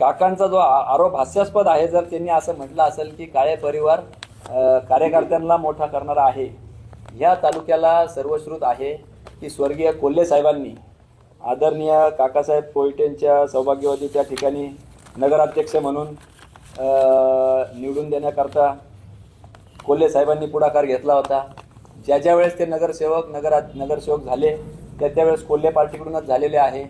काकांचा जो आरोप हास्यास्पद आहे, जर त्यांनी असं म्हटलं असेल की काळे परिवार कार्यकर्त्यांना मोठा करणारा आहे, ह्या तालुक्याला सर्वश्रुत आहे की स्वर्गीय कोल्हे साहेबांनी आदरणीय काकासाहेब कोयटेंच्या सौभाग्यवती त्या ठिकाणी नगराध्यक्ष म्हणून निवडून देण्याकरता कोल्हे साहेबांनी पुढाकार घेतला होता. ज्या वेळेस ते नगरसेवक झाले त्यावेळेस कोल्हे पार्टीकडूनच झालेले आहे.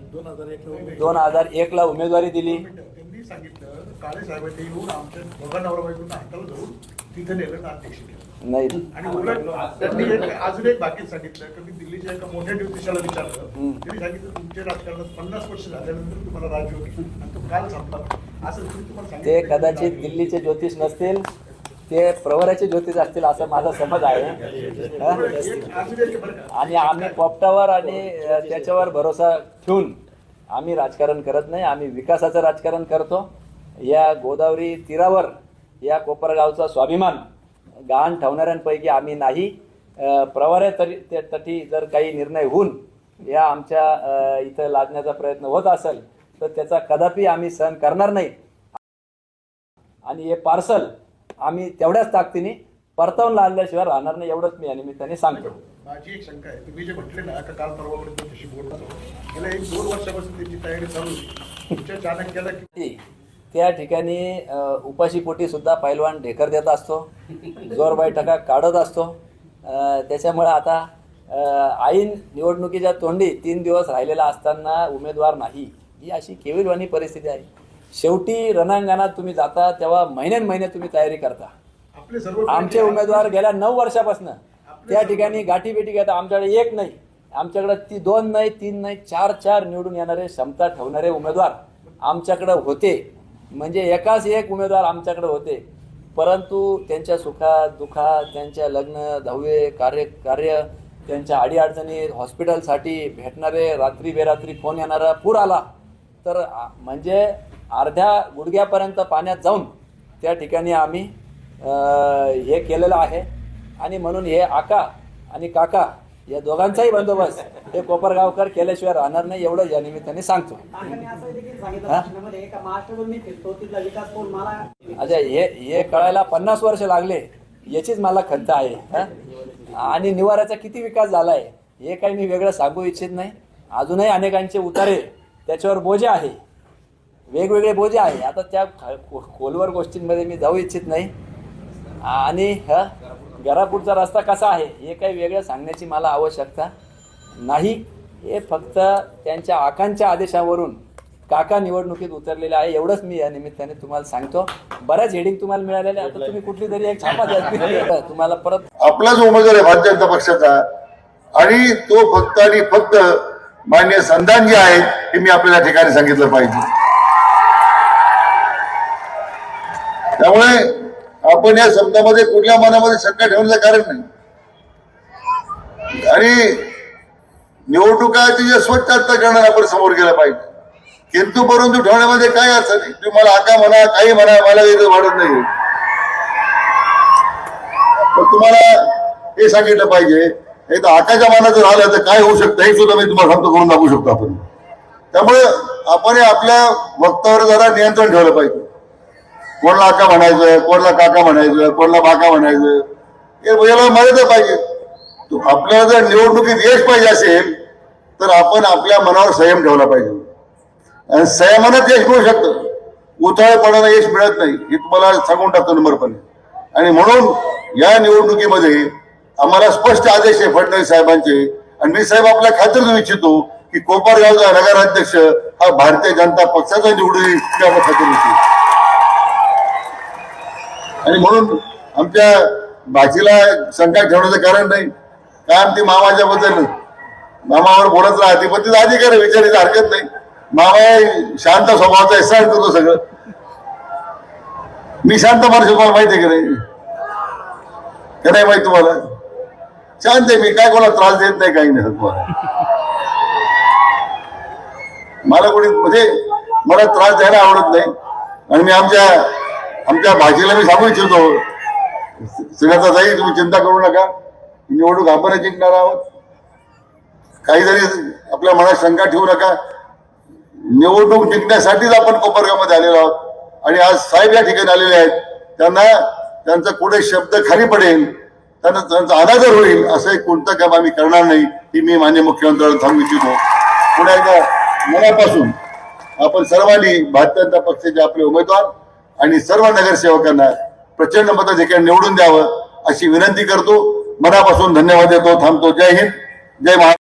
2001ला उमेदवारी दिली. त्यांनी सांगितलं काळे साहेबांनी येऊन आमच्या दोघा नवरा बायकोंना हाताला धरून तिथे नेलं अध्यक्ष नाही. आणि उलट त्यांनी अजून एक बाकी सांगितलं की मी दिल्लीच्या एका मोठ्या ज्योतिषाला विचारलं, त्यांनी सांगितलं तुमच्या राजकारणात 50 वर्ष झाल्यानंतर तुम्हाला राजयोग येईल आणि तो काल संपला असं तुम्हाला सांगितलं. ते कदाचित दिल्लीचे ज्योतिष नसतील, ते प्रवराचे ज्योतिष असतील असं माझा समज आहे. आणि आम्ही पोपटावर आणि त्याच्यावर भरोसा ठेवून आम्ही राजकारण करत नाही. आम्ही विकासाचं राजकारण करतो. या गोदावरी तीरावर या कोपरगावचा स्वाभिमान गहाण ठेवणाऱ्यांपैकी आम्ही नाही. प्रवरा तटी जर काही निर्णय होऊन या आमच्या इथं लादण्याचा प्रयत्न होत असेल तर त्याचा कदापि आम्ही सहन करणार नाही. आणि हे पार्सल आम्ही तेवढ्याच ताकदीने परतावून लादल्याशिवाय राहणार नाही, एवढंच मी या निमित्ताने सांगतो. माझी एक शंका आहे, तुम्ही जे म्हटले ना का काल परवापर्यंत त्याशी बोलतो, गेल्या 1-2 वर्षापासून त्याची तयारी चालू होती. तुमच्या चाणक्याला की त्या ठिकाणी उपाशीपोटी सुद्धा पैलवान ढेकर देत असतो, जोर बैठका काढत असतो. त्याच्यामुळे आता ऐन निवडणुकीच्या तोंडी 3 दिवस राहिलेला असताना उमेदवार नाही, ही अशी केविलवाणी परिस्थिती आहे. शेवटी रणांगणात तुम्ही जाता तेव्हा महिने तुम्ही तयारी करता. आमचे उमेदवार गेल्या 9 वर्षापासून त्या ठिकाणी गाठीभेटी घेता. आमच्याकडे 1 नाही, आमच्याकडे 2 नाही, 3 नाही, 4 निवडून येणारे क्षमता ठेवणारे उमेदवार आमच्याकडे होते. म्हणजे एकाच एक उमेदवार आमच्याकडे होते. परंतु त्यांच्या सुखात दुःखात, त्यांच्या लग्न दहावे कार्य त्यांच्या अडीअडचणी, हॉस्पिटलसाठी भेटणारे, रात्री बेरात्री फोन येणारा, पूर आला तर म्हणजे अर्ध्या गुडघ्यापर्यंत पाण्यात जाऊन त्या ठिकाणी आम्ही हे केलेलं आहे. आणि म्हणून हे आका आणि काका या दोघांचाही बंदोबस्त हे कोपरगावकर केल्याशिवाय राहणार नाही, एवढं या निमित्ताने सांगतो. अच्छा, हे कळायला 50 वर्ष लागले याचीच मला खंत आहे. आणि निवाराचा किती विकास झालाय हे काही मी वेगळं सांगू इच्छित नाही. अजूनही अनेकांचे उतारे त्याच्यावर बोजे आहे, वेगवेगळे बोजे आहे. आता त्या खोलवर गोष्टींमध्ये मी जाऊ इच्छित नाही. आणि घरापुढचा रस्ता कसा आहे हे काही वेगळं सांगण्याची मला आवश्यकता नाही. हे फक्त त्यांच्या आकांच्या आदेशावरून काका निवडणुकीत उतरलेले आहे, एवढंच मी या निमित्ताने तुम्हाला सांगतो. बऱ्याच हेडिंग तुम्हाला मिळालेले, आता तुम्ही कुठली तरी एक छापा द्या तुम्हाला परत. आपला जो उमेदवार आहे भारतीय जनता पक्षाचा, आणि तो फक्त आणि फक्त माननीय संधान जे आहेत हे मी आपल्याला ठिकाणी सांगितलं पाहिजे. त्यामुळे आपण या शब्दामध्ये कुठल्या मनामध्ये शंका ठेवण्याचं कारण नाही. आणि निवडणुकाची जे स्वच्छ करणार आपण समोर गेलं पाहिजे. किंतु परंतु ठेवण्यामध्ये काय अर्थ नाही. तुम्ही मला आका म्हणा, काही म्हणा, मला इथं वाढत नाही. पण तुम्हाला हे सांगितलं पाहिजे, एकदा आकाच्या मनात जर आलं तर काय होऊ शकतं हे सुद्धा मी तुम्हाला सांगतो, करून दाखवू शकतो आपण. त्यामुळे आपण आपल्या वक्तावर जरा नियंत्रण ठेवलं पाहिजे. कोणाला आका म्हणायचं, कोणाला काका म्हणायचं, कोणाला बाका म्हणायचं, हे याला मर्यादा पाहिजे. आपल्याला जर निवडणुकीत यश पाहिजे असेल तर आपण आपल्या मनावर संयम ठेवला पाहिजे. आणि संयमानच यश मिळू शकतं, उताळेपणाला यश मिळत नाही, हे तुम्हाला सांगून टाकतो नंबरपणे. आणि म्हणून या निवडणुकीमध्ये आम्हाला स्पष्ट आदेश आहे फडणवीस साहेबांचे. आणि मी साहेब आपल्या खात्री देऊ इच्छितो की कोपरगावचा नगराध्यक्ष हा भारतीय जनता पक्षाचा निवडून येईल, खात्री देतो. आणि म्हणून आमच्या भाषेला शंका ठेवण्याचं कारण नाही. कारण ती मामाच्या बद्दल मामावर बोलत राहते, पण तिचा अधिकार आहे, विचारायची हरकत नाही. मामा शांत स्वभावाचा सहन करतो सगळं. मी शांत माणूस, तुम्हाला माहिती आहे की नाही? का नाही माहिती तुम्हाला? शांत आहे मी, काय कोणाला त्रास देत नाही, काही नाही. मला कोणी म्हणजे मला त्रास द्यायला आवडत नाही. आणि मी आमच्या भाषेला मी सांगू इच्छितो, सगळ्याचा जाईल, तुम्ही चिंता करू नका. निवडणूक आपण जिंकणार आहोत. काही जरी आपल्या मनात शंका ठेवू नका. निवडणूक जिंकण्यासाठीच आपण कोपरगावमध्ये आलेलो आहोत आणि आज साहेब या ठिकाणी आलेले आहेत. त्यांना त्यांचा कुठे शब्द खाली पडेल, त्यांना त्यांचा अनादर होईल असं एक कोणतं काम आम्ही करणार नाही, ही मी माननीय मुख्यमंत्र्यांना सांगू इच्छितो. पुन्हा एकदा मनापासून आपण सर्वांनी भारतीय जनता पक्षाचे आपले उमेदवार आणि सर्व नगरसेवकांना प्रचंड मताधिक्याने निवडून द्यावं अशी विनंती करतो. मनापासून धन्यवाद देतो. थांबतो. जय हिंद, जय महाराष्ट्र.